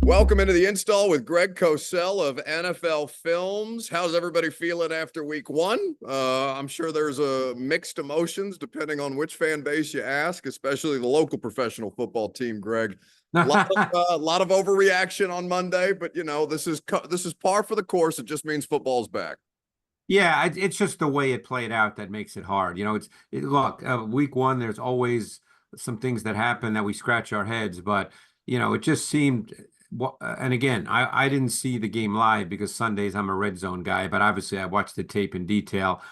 Welcome into the install with Greg Cosell of NFL Films. How's everybody feeling after week one? I'm sure there's mixed emotions depending on which fan base you ask, especially the local professional football team, Greg. A lot of overreaction on Monday, but you know, this is par for the course. It just means football's back. Yeah, it's just the way it played out that makes it hard. Look, week one, there's always some things that happen that we scratch our heads, but it just seemed. And again, I didn't see the game live because Sundays I'm a red zone guy, but obviously I watched the tape in detail,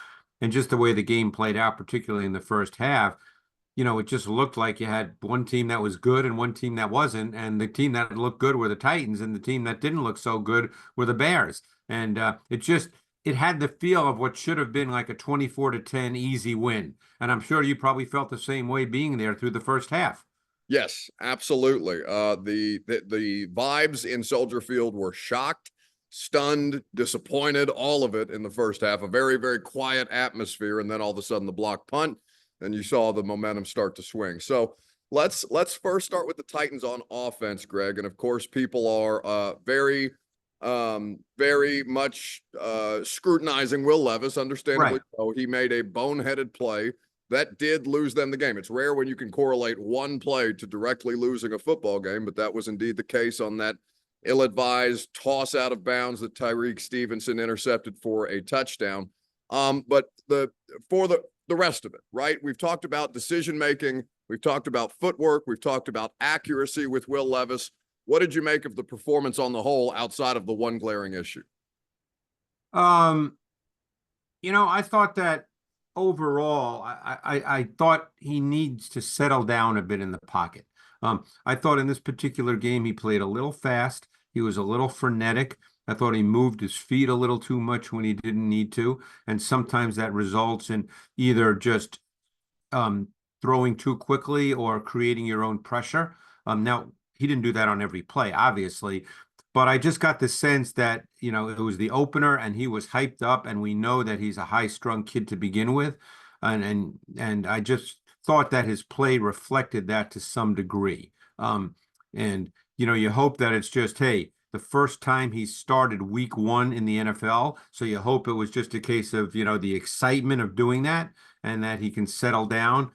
and just the way the game played out, particularly in the first half, it just looked like you had one team that was good and one team that wasn't, and the team that looked good were the Titans, and the team that didn't look so good were the Bears, and it had the feel of what should have been like a 24-10 easy win, and I'm sure you probably felt the same way being there through the first half. Yes, absolutely. The vibes in Soldier Field were shocked, stunned, disappointed, all of it in the first half. A very, very quiet atmosphere, and then all of a sudden the block punt, and you saw the momentum start to swing. So let's first start with the Titans on offense, Greg. And of course, people are very much scrutinizing Will Levis, understandably. Right. So he made a boneheaded play that did lose them the game. It's rare when you can correlate one play to directly losing a football game, but that was indeed the case on that ill-advised toss out of bounds that Tyreek Stevenson intercepted for a touchdown. But for the rest of it, right? We've talked about decision-making. We've talked about footwork. We've talked about accuracy with Will Levis. What did you make of the performance on the whole outside of the one glaring issue? I thought that overall, I thought he needs to settle down a bit in the pocket. I thought in this particular game, he played a little fast. He was a little frenetic. I thought he moved his feet a little too much when he didn't need to. And sometimes that results in either just throwing too quickly or creating your own pressure. Now, he didn't do that on every play, obviously, but I just got the sense that, it was the opener and he was hyped up, and we know that he's a high-strung kid to begin with. And I just thought that his play reflected that to some degree. You hope that it's just, hey, the first time he started week one in the NFL. So you hope it was just a case of, the excitement of doing that and that he can settle down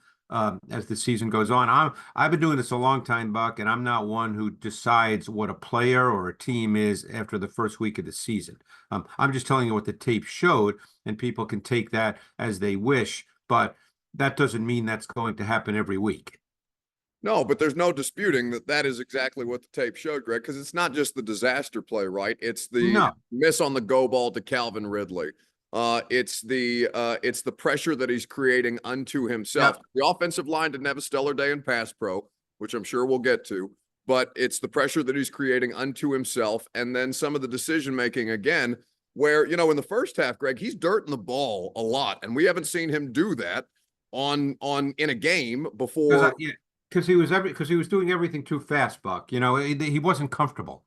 as the season goes on. I've been doing this a long time, Buck, and I'm not one who decides what a player or a team is after the first week of the season. I'm just telling you what the tape showed, and people can take that as they wish, but that doesn't mean that's going to happen every week. No, but there's no disputing that is exactly what the tape showed, Greg, because it's not just the disaster play, right? It's the miss on the go ball to Calvin Ridley. It's the pressure that he's creating unto himself. Yep. The offensive line didn't have a stellar day in pass pro, which I'm sure we'll get to, but it's the pressure that he's creating unto himself. And then some of the decision making again, where, in the first half, Greg, he's dirting the ball a lot. And we haven't seen him do that in a game before. Because he was doing everything too fast, Buck. He wasn't comfortable.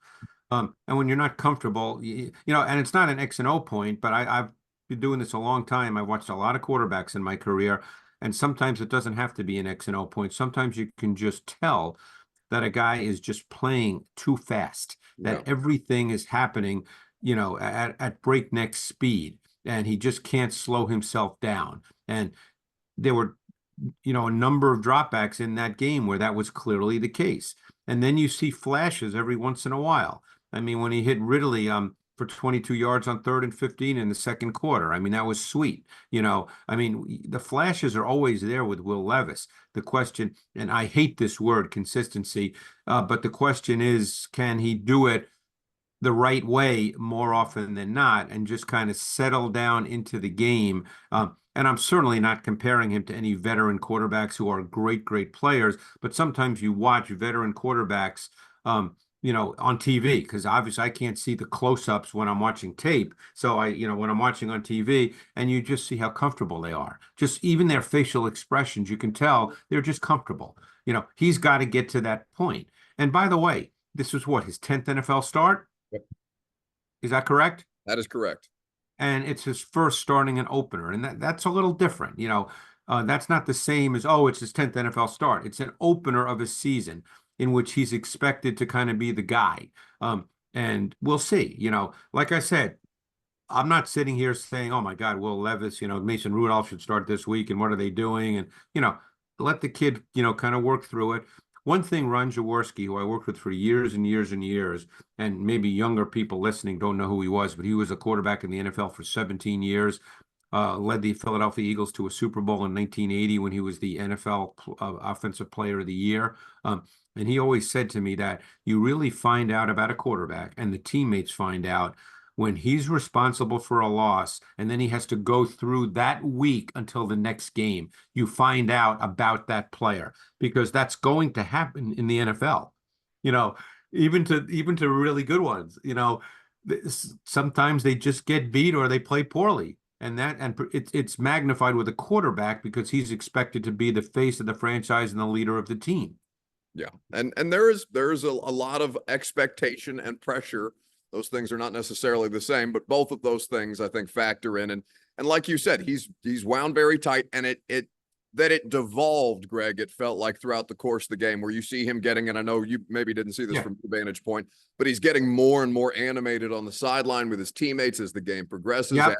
And when you're not comfortable, and it's not an X and O point, but I've been doing this a long time. I've watched a lot of quarterbacks in my career, and sometimes it doesn't have to be an X and O point. Sometimes you can just tell that a guy is just playing too fast, that everything is happening, at breakneck speed, and he just can't slow himself down. And there were, a number of dropbacks in that game where that was clearly the case. And then you see flashes every once in a while. I mean, when he hit Ridley for 22 yards on 3rd and 15 in the second quarter, I mean, that was sweet. The flashes are always there with Will Levis. The question, and I hate this word, consistency, but the question is, can he do it the right way more often than not and just kind of settle down into the game? And I'm certainly not comparing him to any veteran quarterbacks who are great, great players, but sometimes you watch veteran quarterbacks, on TV, because obviously I can't see the close-ups when I'm watching tape. So when I'm watching on TV, and you just see how comfortable they are. Just even their facial expressions, you can tell they're just comfortable. He's got to get to that point. And by the way, this was his 10th NFL start? Yep. Is that correct? That is correct. And it's his first starting an opener, and that's a little different. That's not the same as, it's his 10th NFL start. It's an opener of a season. in which he's expected to kind of be the guy. And we'll see. Like I said, I'm not sitting here saying, "Oh my God, Will Levis, Mason Rudolph should start this week, and what are they doing?" And let the kid, kind of work through it. One thing, Ron Jaworski, who I worked with for years and years and years, and maybe younger people listening don't know who he was, but he was a quarterback in the NFL for 17 years. Led the Philadelphia Eagles to a Super Bowl in 1980 when he was the NFL Offensive Player of the Year. And he always said to me that you really find out about a quarterback, and the teammates find out when he's responsible for a loss, and then he has to go through that week until the next game. You find out about that player, because that's going to happen in the NFL. Even to really good ones. Sometimes they just get beat or they play poorly. And it's magnified with a quarterback because he's expected to be the face of the franchise and the leader of the team. Yeah. And there is a lot of expectation and pressure. Those things are not necessarily the same, but both of those things I think factor in. And like you said, he's wound very tight, and it devolved, Greg. It felt like throughout the course of the game where you see him getting, and I know you maybe didn't see this from your vantage point, but he's getting more and more animated on the sideline with his teammates as the game progresses. Yep.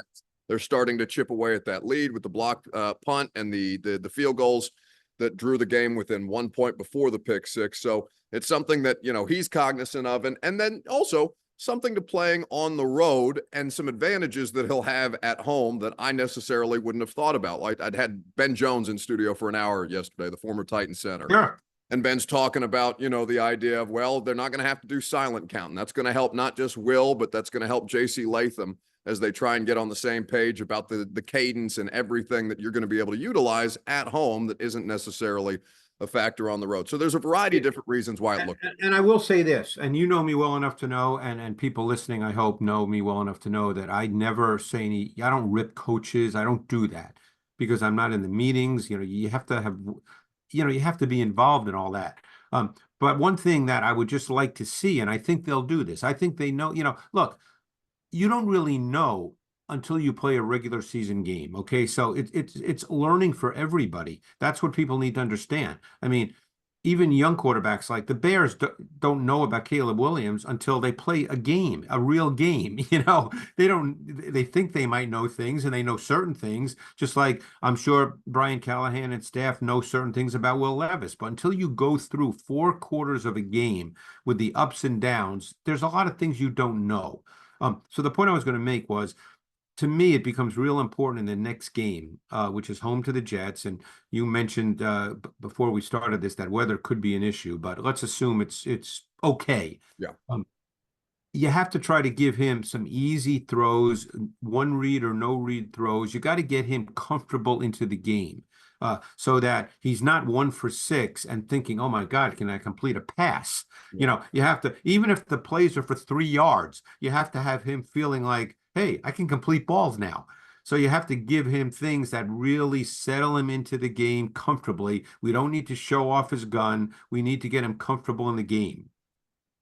They're starting to chip away at that lead with the block punt and the field goals that drew the game within 1 point before the pick six. So it's something that, he's cognizant of. And then also something to playing on the road and some advantages that he'll have at home that I necessarily wouldn't have thought about. Like I'd had Ben Jones in studio for an hour yesterday, the former Titan center. Sure. And Ben's talking about, the idea of, well, they're not going to have to do silent counting. That's going to help not just Will, but that's going to help JC Latham as they try and get on the same page about the cadence and everything that you're going to be able to utilize at home that isn't necessarily a factor on the road. So there's a variety of different reasons why it looked. And I will say this, and you know me well enough to know, and people listening, I hope, know me well enough to know that I never say I don't rip coaches. I don't do that because I'm not in the meetings. You have to have, you have to be involved in all that. But one thing that I would just like to see, and I think they'll do this, I think they know, look, you don't really know until you play a regular season game. Okay. So it's learning for everybody. That's what people need to understand. I mean, even young quarterbacks like the Bears don't know about Caleb Williams until they play a game, a real game. They think they might know things, and they know certain things, just like I'm sure Brian Callahan and staff know certain things about Will Levis. But until you go through 4 quarters of a game with the ups and downs, there's a lot of things you don't know. So the point I was going to make was, to me, it becomes real important in the next game, which is home to the Jets. And you mentioned before we started this that weather could be an issue, but let's assume it's okay. Yeah. You have to try to give him some easy throws, one read or no read throws. You got to get him comfortable into the game. So that he's not 1 for 6 and thinking, "Oh my God, can I complete a pass?" Yeah. You have to, even if the plays are for 3 yards, you have to have him feeling like, "Hey, I can complete balls now." So you have to give him things that really settle him into the game comfortably. We don't need to show off his gun. We need to get him comfortable in the game.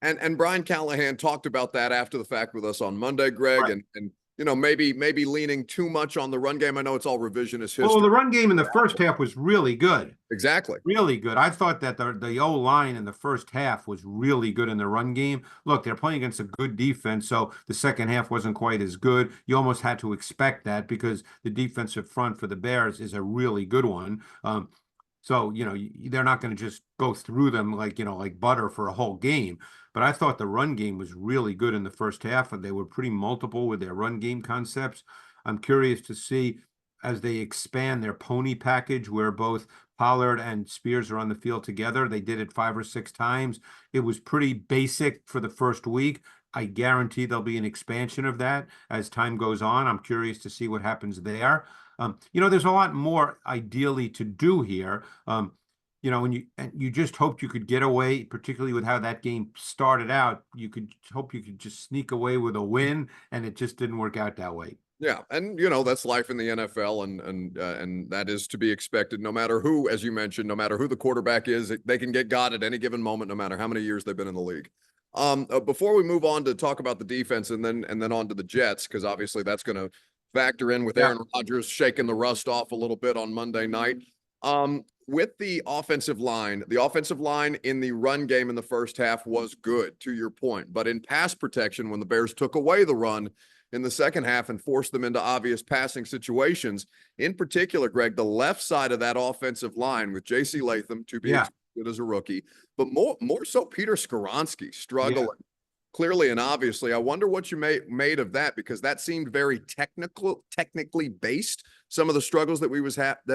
And Brian Callahan talked about that after the fact with us on Monday, Greg, Right. and maybe leaning too much on the run game. I know it's all revisionist history. Well, the run game in the first half was really good. Exactly. Really good. I thought that the O-line in the first half was really good in the run game. Look, they're playing against a good defense, so the second half wasn't quite as good. You almost had to expect that because the defensive front for the Bears is a really good one. So, they're not going to just go through them like butter for a whole game. But I thought the run game was really good in the first half, and they were pretty multiple with their run game concepts. I'm curious to see as they expand their pony package where both Pollard and Spears are on the field together. They did it 5 or 6 times. It was pretty basic for the first week. I guarantee there'll be an expansion of that as time goes on. I'm curious to see what happens there. There's a lot more ideally to do here. And you just hoped you could get away, particularly with how that game started out. You could hope you could just sneak away with a win, and it just didn't work out that way. Yeah, and that's life in the NFL, and that is to be expected. No matter who, as you mentioned, no matter who the quarterback is, they can get got at any given moment, no matter how many years they've been in the league. Before we move on to talk about the defense and then on to the Jets, because obviously that's going to factor in with Aaron Rodgers shaking the rust off a little bit on Monday night. With the offensive line in the run game in the first half was good, to your point. But in pass protection, when the Bears took away the run in the second half and forced them into obvious passing situations, in particular, Greg, the left side of that offensive line with J.C. Latham to be expected as a rookie, but more so Peter Skoronski struggling. Yeah. Clearly and obviously. I wonder what you made of that, because that seemed very technically based. Some of the struggles that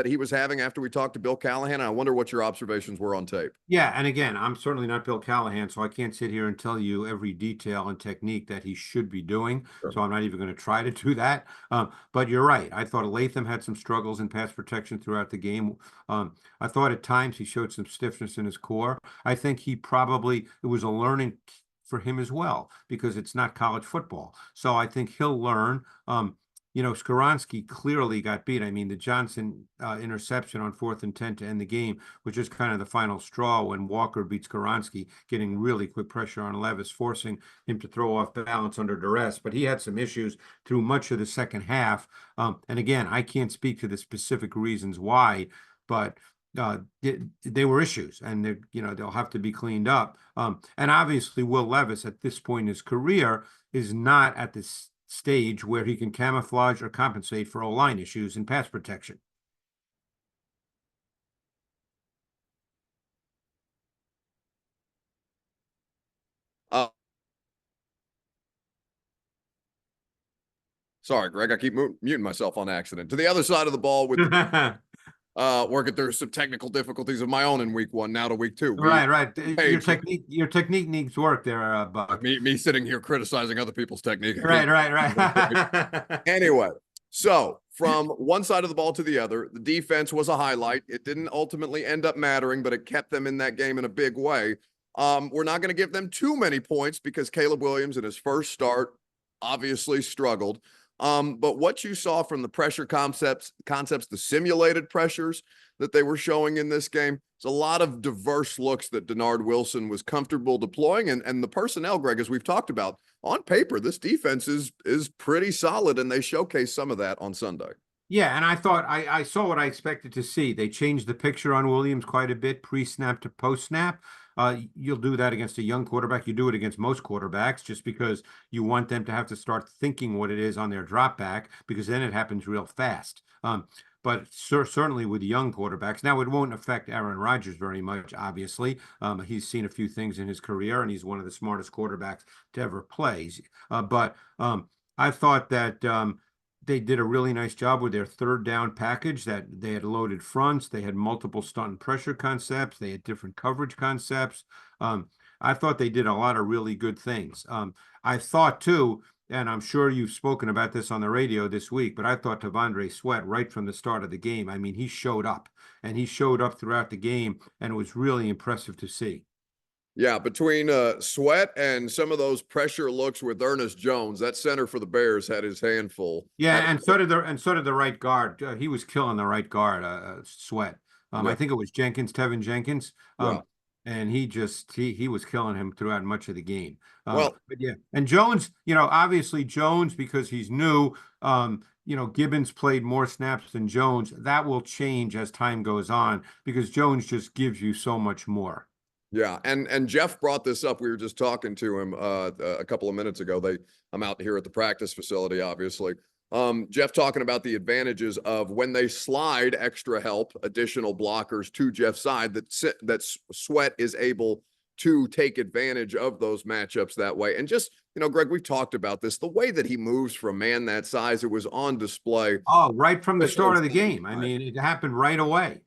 he was having after we talked to Bill Callahan. I wonder what your observations were on tape. Yeah, and again, I'm certainly not Bill Callahan, so I can't sit here and tell you every detail and technique that he should be doing. Sure. So I'm not even going to try to do that. But you're right. I thought Latham had some struggles in pass protection throughout the game. I thought at times he showed some stiffness in his core. I think it was a learning for him as well, because it's not college football. So I think he'll learn. Skoronski clearly got beat. I mean, the Johnson interception on 4th and 10 to end the game was just kind of the final straw when Walker beat Skoronski, getting really quick pressure on Levis, forcing him to throw off balance under duress. But he had some issues through much of the second half. And again, I can't speak to the specific reasons why, but they were issues, and they'll have to be cleaned up. And obviously, Will Levis at this point in his career is not at this stage where he can camouflage or compensate for O-line issues in pass protection. Sorry, Greg, I keep muting myself on accident. To the other side of the ball with working through some technical difficulties of my own in week 1, now to week 2. Right. Your technique needs work there, Buck. Me sitting here criticizing other people's technique. Right. Anyway, so from one side of the ball to the other, the defense was a highlight. It didn't ultimately end up mattering, but it kept them in that game in a big way. We're not going to give them too many points because Caleb Williams in his first start obviously struggled. But what you saw from the pressure concepts, the simulated pressures that they were showing in this game, it's a lot of diverse looks that Denard Wilson was comfortable deploying. And the personnel, Greg, as we've talked about, on paper, this defense is pretty solid, and they showcased some of that on Sunday. Yeah, and I thought I saw what I expected to see. They changed the picture on Williams quite a bit, pre-snap to post-snap. You'll do that against a young quarterback. You do it against most quarterbacks just because you want them to have to start thinking what it is on their drop back, because then it happens real fast. But certainly with young quarterbacks. Now, it won't affect Aaron Rodgers very much, obviously. He's seen a few things in his career, and he's one of the smartest quarterbacks to ever play. But I thought that they did a really nice job with their third down package, that they had loaded fronts. They had multiple stunt and pressure concepts. They had different coverage concepts. I thought they did a lot of really good things. I thought too, and I'm sure you've spoken about this on the radio this week, but I thought T'Vondre Sweat right from the start of the game, I mean, he showed up throughout the game, and it was really impressive to see. Yeah, between Sweat and some of those pressure looks with Ernest Jones, that center for the Bears had his hand full. Yeah, and so did the right guard. He was killing the right guard, Sweat. I think it was Tevin Jenkins. And he was killing him throughout much of the game. But yeah, and Jones, obviously Jones, because he's new. Gibbons played more snaps than Jones. That will change as time goes on, because Jones just gives you so much more. Yeah, and Jeff brought this up. We were just talking to him a couple of minutes ago. I'm out here at the practice facility, obviously. Jeff talking about the advantages of when they slide extra help, additional blockers to Jeff's side, that Sweat is able to take advantage of those matchups that way. And just, Greg, we've talked about this, the way that he moves for a man that size, it was on display. Oh, right from the start of the game. I mean, it happened right away.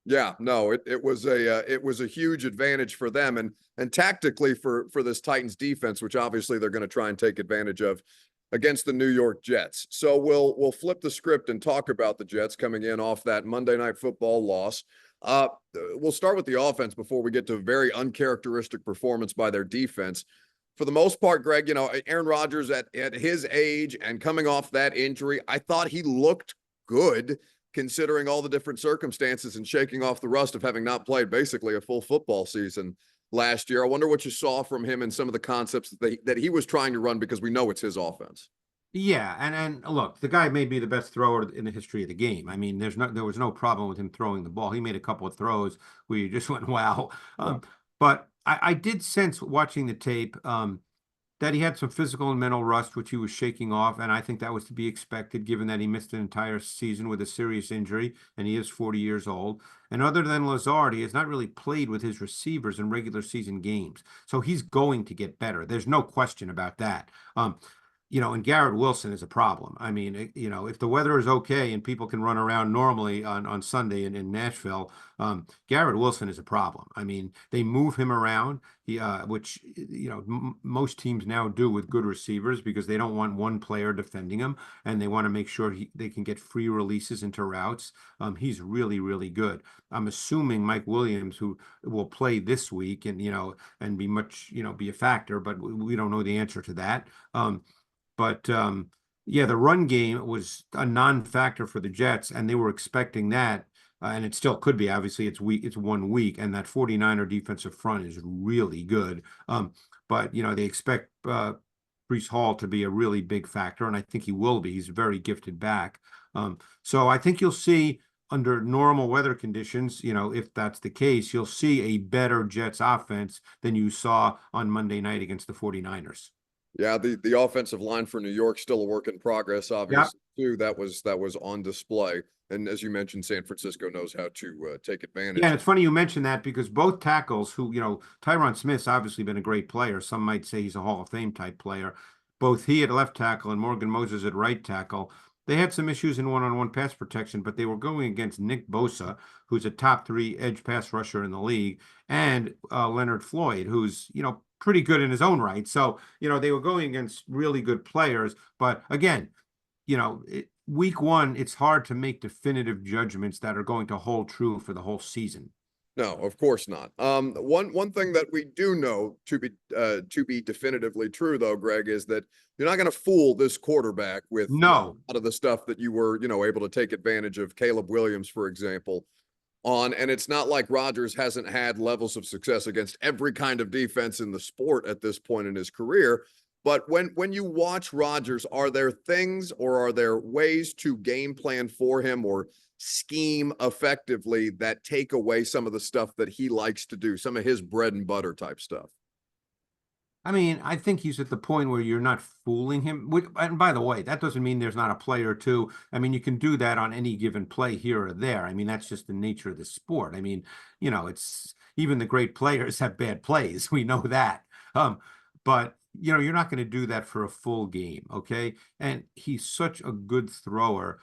Yeah, no, it was a huge advantage for them, and tactically for this Titans defense, which obviously they're going to try and take advantage of against the New York Jets. So we'll flip the script and talk about the Jets coming in off that Monday Night Football loss. We'll start with the offense before we get to a very uncharacteristic performance by their defense. For the most part, Greg, Aaron Rodgers at his age and coming off that injury, I thought he looked good, considering all the different circumstances and shaking off the rust of having not played basically a full football season last year. I wonder what you saw from him and some of the concepts that he was trying to run, because we know it's his offense. Yeah, and look, the guy may be the best thrower in the history of the game. I mean, there was no problem with him throwing the ball. He made a couple of throws where you just went, wow. Yeah. But I did sense watching the tape, that he had some physical and mental rust, which he was shaking off, and I think that was to be expected, given that he missed an entire season with a serious injury, and he is 40 years old. And other than Lazard, he has not really played with his receivers in regular season games, so he's going to get better. There's no question about that. And Garrett Wilson is a problem. I mean, if the weather is okay and people can run around normally on Sunday in Nashville, Garrett Wilson is a problem. I mean, they move him around, which most teams now do with good receivers because they don't want one player defending him, and they want to make sure they can get free releases into routes. He's really, really good. I'm assuming Mike Williams, who will play this week, and be a factor, but we don't know the answer to that. But yeah, the run game was a non-factor for the Jets, and they were expecting that. And it still could be. Obviously, it's 1 week, and that 49er defensive front is really good. But they expect Breece Hall to be a really big factor, and I think he will be. He's a very gifted back. So I think you'll see under normal weather conditions, if that's the case, you'll see a better Jets offense than you saw on Monday night against the 49ers. Yeah, the offensive line for New York still a work in progress, Yeah. obviously, too. That was on display. And as you mentioned, San Francisco knows how to take Yeah, and advantage. it's funny you mentioned that because both tackles, Tyron Smith's obviously been a great player. Some might say he's a Hall of Fame type player. Both he at left tackle and Morgan Moses at right tackle. They had some issues in one-on-one pass protection, but they were going against Nick Bosa, who's a top three edge pass rusher in the league, and Leonard Floyd, who's, pretty good in his own right. So, they were going against really good players. But again, week one, it's hard to make definitive judgments that are going to hold true for the whole season. No, of course not. One thing that we do know to be definitively true, though, Greg, is that you're not going to fool this quarterback with a No, lot of the stuff that you were, able to take advantage of. Caleb Williams, for example, on, and it's not like Rodgers hasn't had levels of success against every kind of defense in the sport at this point in his career. But when you watch Rodgers, are there things or are there ways to game plan for him or scheme effectively that take away some of the stuff that he likes to do, some of his bread and butter type stuff? I mean, I think he's at the point where you're not fooling him. And by the way, that doesn't mean there's not a play or two. I mean, you can do that on any given play here or there. I mean, that's just the nature of the sport. I mean, it's even the great players have bad plays. We know that. But you're not going to do that for a full game, okay? And he's such a good thrower.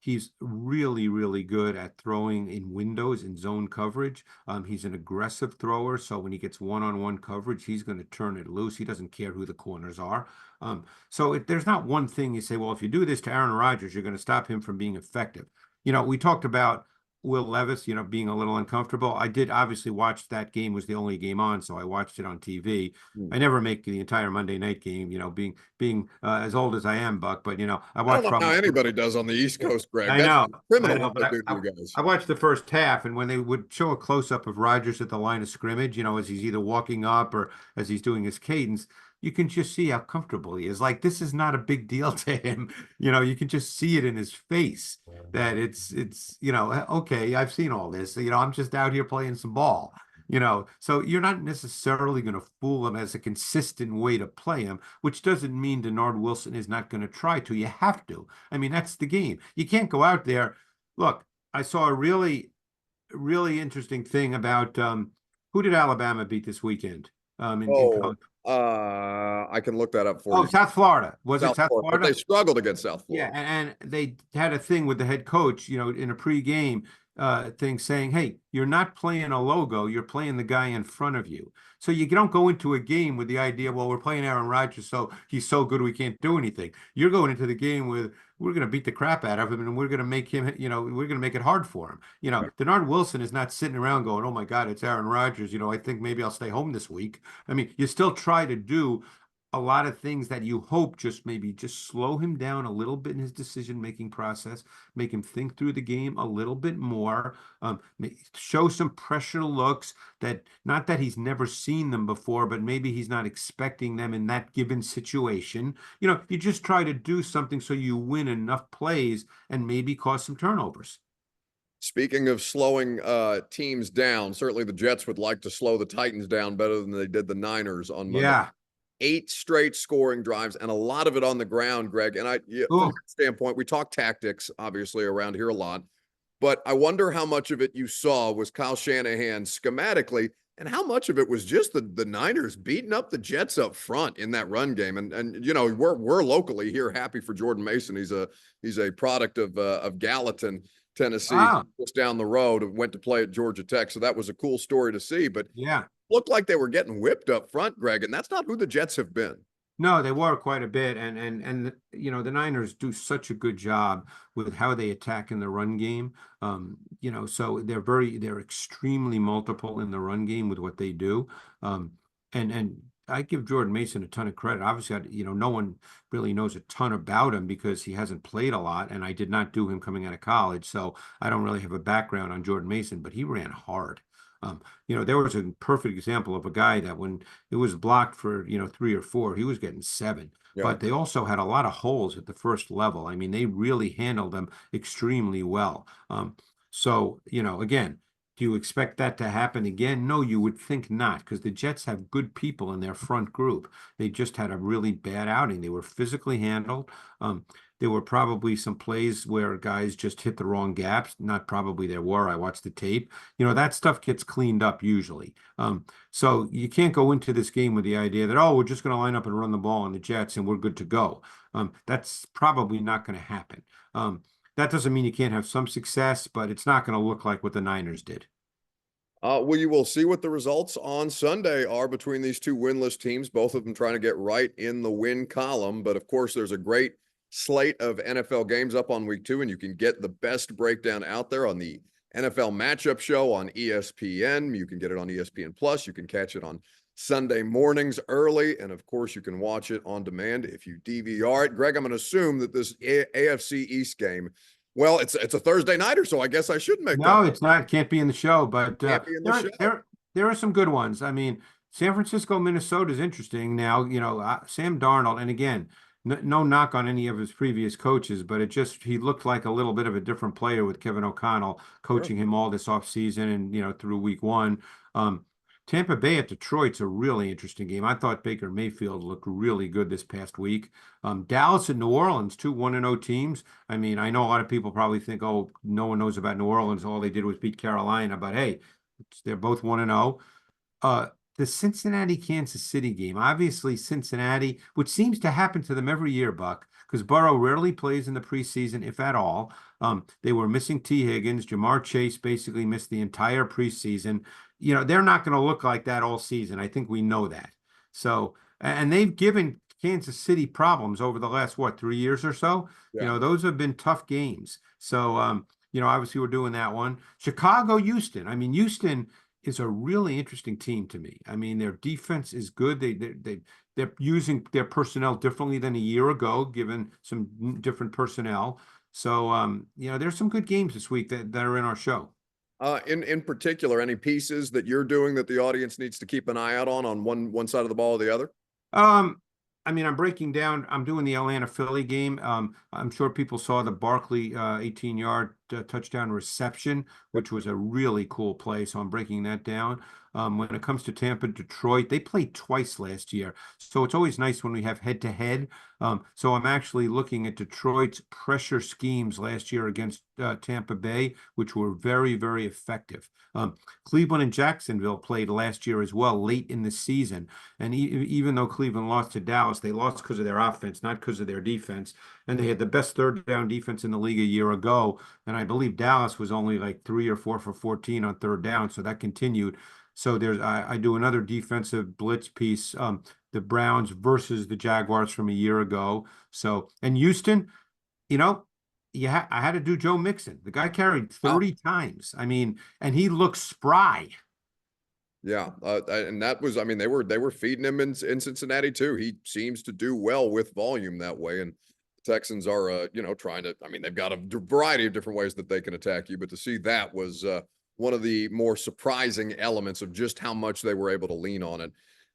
He's really, really good at throwing in windows in zone coverage. He's an aggressive thrower, so when he gets one-on-one coverage, he's going to turn it loose. He doesn't care who the corners are. So there's not one thing you say, well, if you do this to Aaron Rodgers, you're going to stop him from being effective. We talked about Will Levis, being a little uncomfortable. I did obviously watch that game, was the only game on, so I watched it on TV. Hmm. I never make the entire Monday night game, being as old as I am, Buck, but I I don't watched know how probably. anybody does on the East Coast, Greg. I That's know, I criminal know, what they but do to you guys. I watched the first half, and when they would show a close up of Rodgers at the line of scrimmage, as he's either walking up or as he's doing his cadence, you can just see how comfortable he is. Like this is not a big deal to him. You can just see it in his face that it's okay, I've seen all this. I'm just out here playing some ball. So you're not necessarily going to fool him as a consistent way to play him, which doesn't mean Denard Wilson is not going to try to. You have to. I mean, that's the game. You can't go out there. Look, I saw a really, really interesting thing about who did Alabama beat this weekend in Oh, college? I can look that up for Oh, you. South Florida. Was it South South Florida, but they Florida? struggled against South Yeah, Florida. and they had a thing with the head coach, in a pregame thing saying, "Hey, you're not playing a logo, you're playing the guy in front of you." So you don't go into a game with the idea, "Well, we're playing Aaron Rodgers, so he's so good we can't do anything." You're going into the game with, "We're going to beat the crap out of him, and we're going to make him, we're going to make it hard for him." Right. Denard Wilson is not sitting around going, "Oh my God, it's Aaron Rodgers. I think maybe I'll stay home this week." I mean, you still try to do a lot of things that you hope just maybe just slow him down a little bit in his decision-making process, make him think through the game a little bit more, show some pressure looks that not that he's never seen them before, but maybe he's not expecting them in that given situation. You just try to do something so you win enough plays and maybe cause some turnovers. Speaking of slowing teams down, certainly the Jets would like to slow the Titans down better than they did the Niners on Monday. Yeah. 8 straight scoring drives, and a lot of it on the ground, Greg. And from your standpoint, we talk tactics, obviously, around here a lot. But I wonder how much of it you saw was Kyle Shanahan schematically, and how much of it was just the Niners beating up the Jets up front in that run game. And we're locally here happy for Jordan Mason. He's a product of Gallatin, Tennessee, Wow. just down the road. Went to play at Georgia Tech, so that was a cool story to see. But Yeah. looked like they were getting whipped up front, Greg, and that's not who the Jets have been. No, they were quite a bit, and the Niners do such a good job with how they attack in the run game. So they're extremely multiple in the run game with what they do. And I give Jordan Mason a ton of credit. Obviously, no one really knows a ton about him because he hasn't played a lot, and I did not do him coming out of college, so I don't really have a background on Jordan Mason, but he ran hard. There was a perfect example of a guy that when it was blocked for, 3 or 4, he was getting 7. Yeah. But they also had a lot of holes at the first level. I mean, they really handled them extremely well. Again, do you expect that to happen again? No, you would think not, because the Jets have good people in their front group. They just had a really bad outing. They were physically handled. There were probably some plays where guys just hit the wrong gaps. Not probably, there were. I watched the tape. That stuff gets cleaned up usually. So you can't go into this game with the idea that, oh, we're just going to line up and run the ball on the Jets and we're good to go. That's probably not going to happen. That doesn't mean you can't have some success, but it's not going to look like what the Niners did. Well, you will see what the results on Sunday are between these two winless teams, both of them trying to get right in the win column. But of course, there's a great slate of NFL games up on week 2, and you can get the best breakdown out there on the NFL matchup show on ESPN. You can get it on ESPN Plus. You can catch it on Sunday mornings early. And of course, you can watch it on demand if you DVR it. Greg, I'm going to assume that this AFC East game, well, it's a Thursday nighter, so I guess I shouldn't make No, that. it's not. It can't be in the show, but Can't be in the show. there are some good ones. I mean, San Francisco, Minnesota is interesting. Now, Sam Darnold, and again, no knock on any of his previous coaches, but he looked like a little bit of a different player with Kevin O'Connell coaching him all this offseason and through week 1. Tampa Bay at Detroit's a really interesting game. I thought Baker Mayfield looked really good this past week. Dallas and New Orleans, 2 1-0 teams. I mean, I know a lot of people probably think, oh, no one knows about New Orleans. All they did was beat Carolina. But hey, they're both 1-0. The Cincinnati Kansas City game, obviously Cincinnati, which seems to happen to them every year, Buck, because Burrow rarely plays in the preseason, if at all. They were missing T. Higgins. Jamar Chase basically missed the entire preseason. They're not going to look like that all season. I think we know that. So, and they've given Kansas City problems over the last, 3 years or so. Yeah. Those have been tough games. So, obviously we're doing that one. Chicago, Houston. I mean, Houston is a really interesting team to me. I mean, their defense is good. They're using their personnel differently than a year ago, given some different personnel. So, there's some good games this week that are in our show. In particular, any pieces that you're doing that the audience needs to keep an eye out on one side of the ball or the other? I mean, I'm doing the Atlanta Philly game. I'm sure people saw the Barkley 18-yard touchdown reception, which was a really cool play. So I'm breaking that down. When it comes to Tampa, Detroit, they played twice last year. So it's always nice when we have head-to-head. So I'm actually looking at Detroit's pressure schemes last year against Tampa Bay, which were very, very effective. Cleveland and Jacksonville played last year as well, late in the season. And even though Cleveland lost to Dallas, they lost because of their offense, not because of their defense. And they had the best third down defense in the league a year ago. And I believe Dallas was only like 3 or 4 for 14 on third down. So that continued. So I do another defensive blitz piece, the Browns versus the Jaguars from a year ago. So, and Houston, I had to do Joe Mixon. The guy carried 30 times. I mean, and he looks spry. Yeah, and that was, I mean, they were feeding him in Cincinnati too. He seems to do well with volume that way, and Texans are, trying to. I mean, they've got a variety of different ways that they can attack you, but to see that was one of the more surprising elements of just how much they were able to lean on it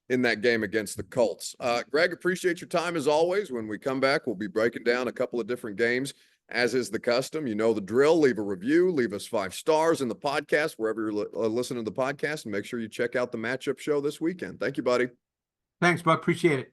in that game against the Colts. Greg, appreciate your time as always. When we come back, we'll be breaking down a couple of different games. As is the custom, you know the drill. Leave a review, leave us 5 stars in the podcast, wherever you're listening to the podcast, and make sure you check out the matchup show this weekend. Thank you, buddy. Thanks, Buck. Appreciate it.